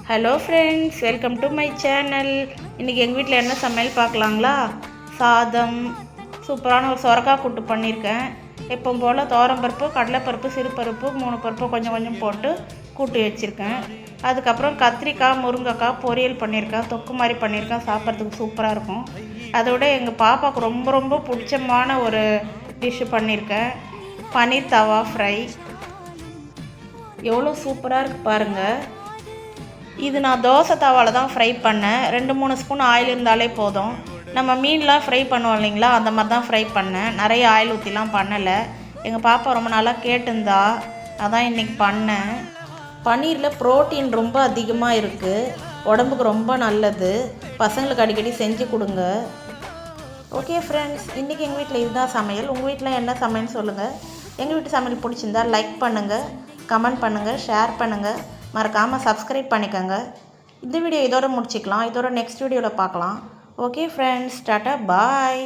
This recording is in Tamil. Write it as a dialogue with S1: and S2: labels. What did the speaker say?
S1: Hello friends, welcome to my channel. இன்றைக்கி எங்கள் வீட்டில் என்ன சமையல் பார்க்கலாங்களா? சாதம், சூப்பரான ஒரு சொரக்காய் கூட்டு பண்ணியிருக்கேன். எப்போ போல் துவரம்பருப்பு, கடலைப்பருப்பு, சிறுபருப்பு 3 பருப்பு கொஞ்சம் கொஞ்சம் போட்டு கூட்டி வச்சுருக்கேன். அதுக்கப்புறம் கத்திரிக்காய், முருங்கைக்காய் பொரியல் பண்ணியிருக்கேன். தொக்கு மாதிரி பண்ணியிருக்கேன். சாப்பிட்றதுக்கு சூப்பராக இருக்கும். அதோட எங்கள் பாப்பாவுக்கு ரொம்ப ரொம்ப பிடிச்சமான ஒரு டிஷ்ஷு பண்ணியிருக்கேன், பன்னீர் தவா ஃப்ரை. எவ்வளோ சூப்பராக இருக்குது பாருங்கள். இது நான் தோசை தவாவில் தான் ஃப்ரை பண்ணேன். 2-3 ஸ்பூன் ஆயில் இருந்தாலே போதும். நம்ம மீன்லாம் ஃப்ரை பண்ணுவோம் இல்லைங்களா, அந்த மாதிரி தான் ஃப்ரை பண்ணேன். நிறைய ஆயில் ஊற்றிலாம் பண்ணலை. எங்கள் பாப்பா ரொம்ப நாளாக கேட்டிருந்தா, அதான் இன்றைக்கி பண்ணேன். பன்னீரில் ப்ரோட்டீன் ரொம்ப அதிகமாக இருக்குது, உடம்புக்கு ரொம்ப நல்லது. பசங்களுக்கு அடிக்கடி செஞ்சு கொடுங்க. ஓகே ஃப்ரெண்ட்ஸ், இன்றைக்கி எங்கள் வீட்டில் இதுதான் சமையல். உங்கள் வீட்டில் என்ன சமையல்னு சொல்லுங்கள். எங்கள் வீட்டு சமையல் பிடிச்சிருந்தா லைக் பண்ணுங்கள், கமெண்ட் பண்ணுங்கள், ஷேர் பண்ணுங்கள். மறக்காமல் சப்ஸ்கிரைப் பண்ணிக்கோங்க. இந்த வீடியோ இதோட முடிச்சிக்கலாம். இதோட நெக்ஸ்ட் வீடியோவில் பார்க்கலாம். ஓகே ஃப்ரெண்ட்ஸ், டாட்டா, பாய்.